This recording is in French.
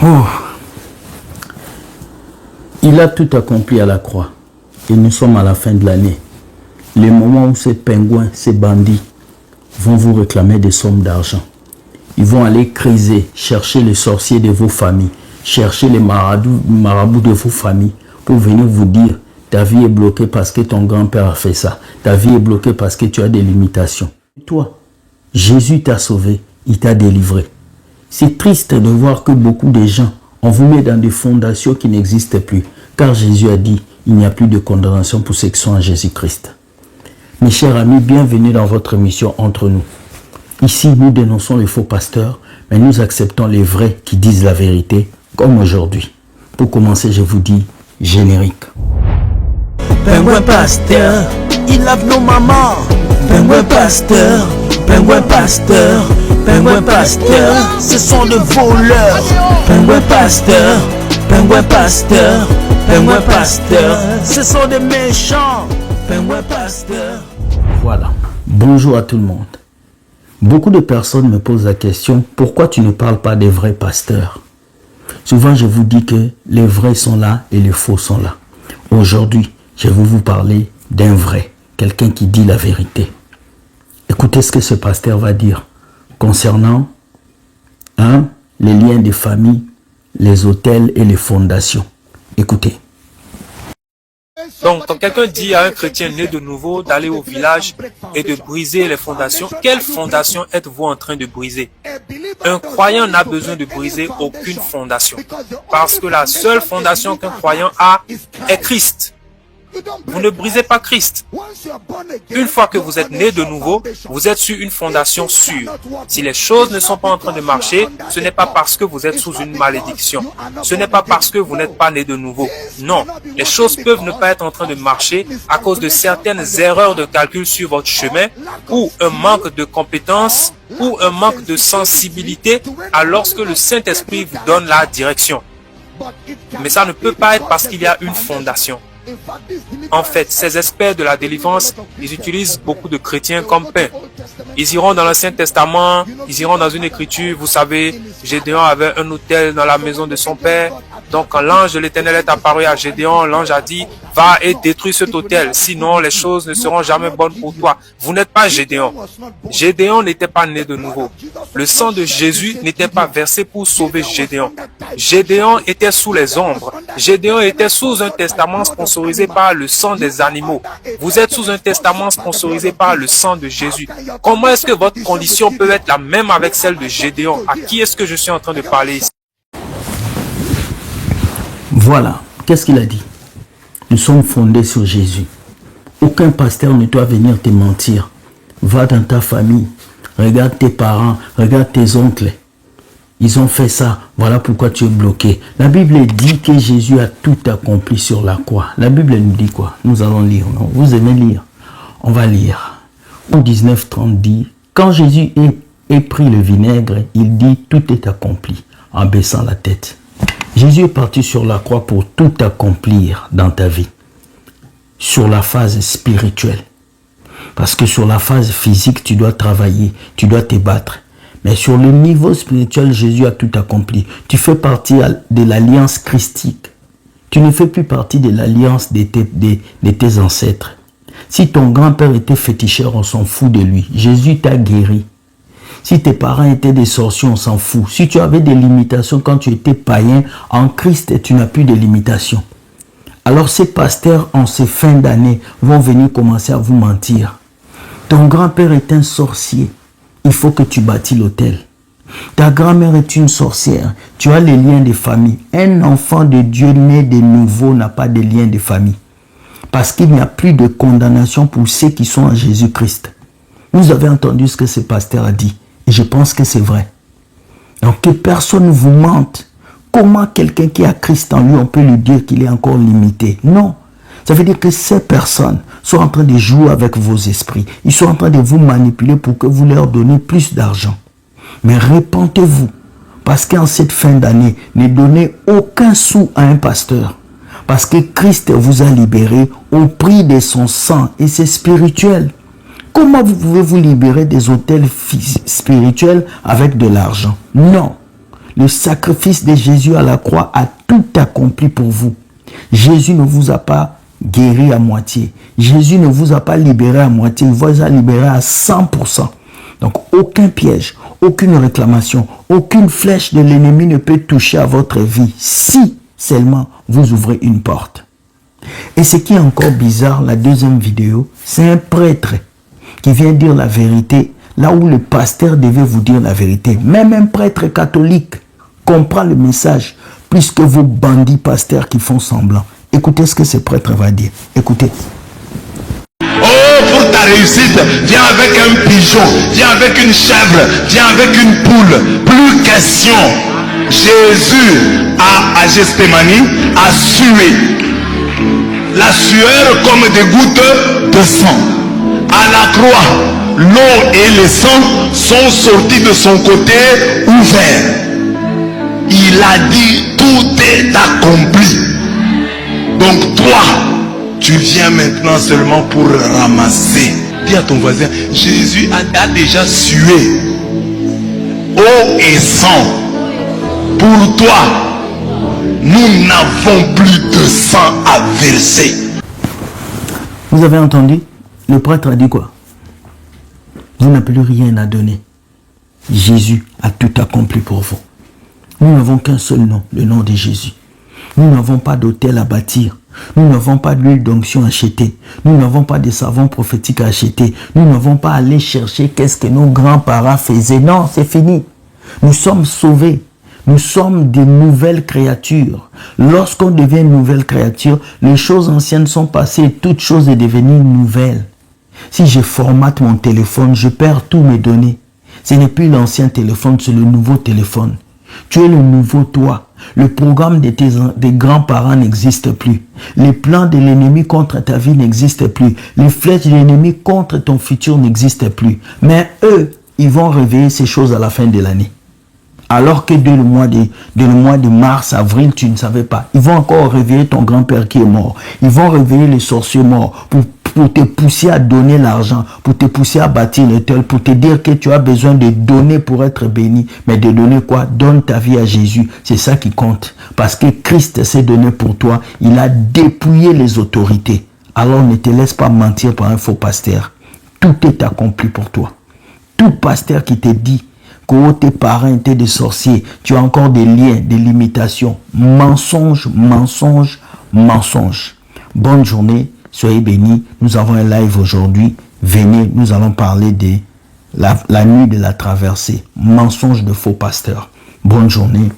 Oh. Il a tout accompli à la croix. Et nous sommes à la fin de l'année. Les moments où ces pingouins, ces bandits vont vous réclamer des sommes d'argent. Ils vont aller criser, chercher les sorciers de vos familles, chercher les marabouts de vos familles pour venir vous dire ta vie est bloquée parce que ton grand-père a fait ça. Ta vie est bloquée parce que tu as des limitations. Et toi, Jésus t'a sauvé, il t'a délivré. C'est triste de voir que beaucoup de gens, on vous met dans des fondations qui n'existent plus. Car Jésus a dit, il n'y a plus de condamnation pour ceux qui sont en Jésus-Christ. Mes chers amis, bienvenue dans votre émission Entre nous. Ici, nous dénonçons les faux pasteurs, mais nous acceptons les vrais qui disent la vérité, comme aujourd'hui. Pour commencer, je vous dis générique. Pingouin pasteur, il lave nos mamans. Pingouin pasteur, pingouin pasteur, pingouin pasteur, ce sont de voleurs. Pingouin pasteur, pingouin pasteur, pingouin pasteur, ce sont des méchants. Pingouin pasteur. Voilà. Bonjour à tout le monde. Beaucoup de personnes me posent la question, pourquoi tu ne parles pas des vrais pasteurs? Souvent, je vous dis que les vrais sont là et les faux sont là. Aujourd'hui, je vais vous parler d'un vrai, quelqu'un qui dit la vérité. Écoutez ce que ce pasteur va dire concernant les liens des familles, les hôtels et les fondations. Écoutez. Donc, quand quelqu'un dit à un chrétien né de nouveau d'aller au village et de briser les fondations, quelle fondation êtes-vous en train de briser? Un croyant n'a besoin de briser aucune fondation. Parce que la seule fondation qu'un croyant a est Christ. Vous ne brisez pas Christ. Une fois que vous êtes né de nouveau, vous êtes sur une fondation sûre. Si les choses ne sont pas en train de marcher, ce n'est pas parce que vous êtes sous une malédiction. Ce n'est pas parce que vous n'êtes pas né de nouveau. Non, les choses peuvent ne pas être en train de marcher à cause de certaines erreurs de calcul sur votre chemin ou un manque de compétences ou un manque de sensibilité alors que le Saint-Esprit vous donne la direction. Mais ça ne peut pas être parce qu'il y a une fondation. En fait, ces experts de la délivrance, ils utilisent beaucoup de chrétiens comme pain. Ils iront dans l'Ancien Testament, ils iront dans une écriture. Vous savez, Gédéon avait un autel dans la maison de son père. Donc, quand l'ange de l'Éternel est apparu à Gédéon, l'ange a dit, va et détruis cet autel, sinon les choses ne seront jamais bonnes pour toi. Vous n'êtes pas Gédéon. Gédéon n'était pas né de nouveau. Le sang de Jésus n'était pas versé pour sauver Gédéon. Gédéon était sous les ombres. Gédéon était sous un testament sponsorisé par le sang des animaux. Vous êtes sous un testament sponsorisé par le sang de Jésus. Comment est-ce que votre condition peut être la même avec celle de Gédéon? À qui est-ce que je suis en train de parler ici? Voilà, qu'est-ce qu'il a dit? Nous sommes fondés sur Jésus. Aucun pasteur ne doit venir te mentir. Va dans ta famille, regarde tes parents, regarde tes oncles. Ils ont fait ça, voilà pourquoi tu es bloqué. La Bible dit que Jésus a tout accompli sur la croix. La Bible nous dit quoi? Nous allons lire, non? Vous aimez lire? On va lire. Au 19:30 dit, quand Jésus ait pris le vinaigre, il dit, tout est accompli, en baissant la tête. Jésus est parti sur la croix pour tout accomplir dans ta vie. Sur la phase spirituelle. Parce que sur la phase physique, tu dois travailler, tu dois te battre. Mais sur le niveau spirituel, Jésus a tout accompli. Tu fais partie de l'alliance christique. Tu ne fais plus partie de l'alliance de tes ancêtres. Si ton grand-père était féticheur, on s'en fout de lui. Jésus t'a guéri. Si tes parents étaient des sorciers, on s'en fout. Si tu avais des limitations quand tu étais païen, en Christ, tu n'as plus de limitations. Alors ces pasteurs, en ces fins d'année, vont venir commencer à vous mentir. Ton grand-père est un sorcier. Il faut que tu bâtis l'autel. Ta grand-mère est une sorcière. Tu as les liens de famille. Un enfant de Dieu né de nouveau n'a pas de liens de famille. Parce qu'il n'y a plus de condamnation pour ceux qui sont en Jésus-Christ. Vous avez entendu ce que ce pasteur a dit. Et je pense que c'est vrai. Donc que personne ne vous mente. Comment quelqu'un qui a Christ en lui, on peut lui dire qu'il est encore limité? Non. Ça veut dire que ces personnes sont en train de jouer avec vos esprits. Ils sont en train de vous manipuler pour que vous leur donnez plus d'argent. Mais répentez-vous. Parce qu'en cette fin d'année, ne donnez aucun sou à un pasteur. Parce que Christ vous a libéré au prix de son sang. Et c'est spirituel. Comment vous pouvez vous libérer des hôtels spirituels avec de l'argent? Non. Le sacrifice de Jésus à la croix a tout accompli pour vous. Jésus ne vous a pas guéri à moitié. Jésus ne vous a pas libéré à moitié. Il vous a libéré à 100%. Donc, aucun piège, aucune réclamation, aucune flèche de l'ennemi ne peut toucher à votre vie si seulement vous ouvrez une porte. Et ce qui est encore bizarre, la deuxième vidéo, c'est un prêtre qui vient dire la vérité là où le pasteur devait vous dire la vérité. Même un prêtre catholique comprend le message plus que vos bandits pasteurs qui font semblant. Écoutez ce que ce prêtre va dire. Écoutez. Oh, pour ta réussite, viens avec un pigeon, viens avec une chèvre, viens avec une poule. Plus question. Jésus à Gethsémani a sué. La sueur comme des gouttes de sang. À la croix, l'eau et le sang sont sortis de son côté ouvert. Il a dit, tout est accompli. Donc toi, tu viens maintenant seulement pour ramasser. Dis à ton voisin, Jésus a déjà sué. Eau et sang. Pour toi, nous n'avons plus de sang à verser. Vous avez entendu? Le prêtre a dit quoi? Vous n'avez plus rien à donner. Jésus a tout accompli pour vous. Nous n'avons qu'un seul nom, le nom de Jésus. Nous n'avons pas d'hôtel à bâtir. Nous n'avons pas d'huile d'onction à acheter. Nous n'avons pas de savon prophétique à acheter. Nous n'avons pas à aller chercher qu'est-ce que nos grands-parents faisaient. Non, c'est fini. Nous sommes sauvés. Nous sommes des nouvelles créatures. Lorsqu'on devient une nouvelle créature, les choses anciennes sont passées et toute chose est devenue nouvelle. Si je formate mon téléphone, je perds tous mes données. Ce n'est plus l'ancien téléphone, c'est le nouveau téléphone. Tu es le nouveau toi. Le programme de des grands-parents n'existe plus. Les plans de l'ennemi contre ta vie n'existent plus. Les flèches de l'ennemi contre ton futur n'existent plus. Mais eux, ils vont réveiller ces choses à la fin de l'année. Alors que dès le mois de mars, avril, tu ne savais pas. Ils vont encore réveiller ton grand-père qui est mort. Ils vont réveiller les sorciers morts pour te pousser à donner l'argent, pour te pousser à bâtir l'hôtel, pour te dire que tu as besoin de donner pour être béni. Mais de donner quoi? Donne ta vie à Jésus. C'est ça qui compte. Parce que Christ s'est donné pour toi. Il a dépouillé les autorités. Alors ne te laisse pas mentir par un faux pasteur. Tout est accompli pour toi. Tout pasteur qui te dit que tes parents étaient des sorciers, tu as encore des liens, des limitations. Mensonge, mensonge, mensonge. Bonne journée, soyez bénis. Nous avons un live aujourd'hui. Venez, nous allons parler de la nuit de la traversée. Mensonge de faux pasteurs. Bonne journée.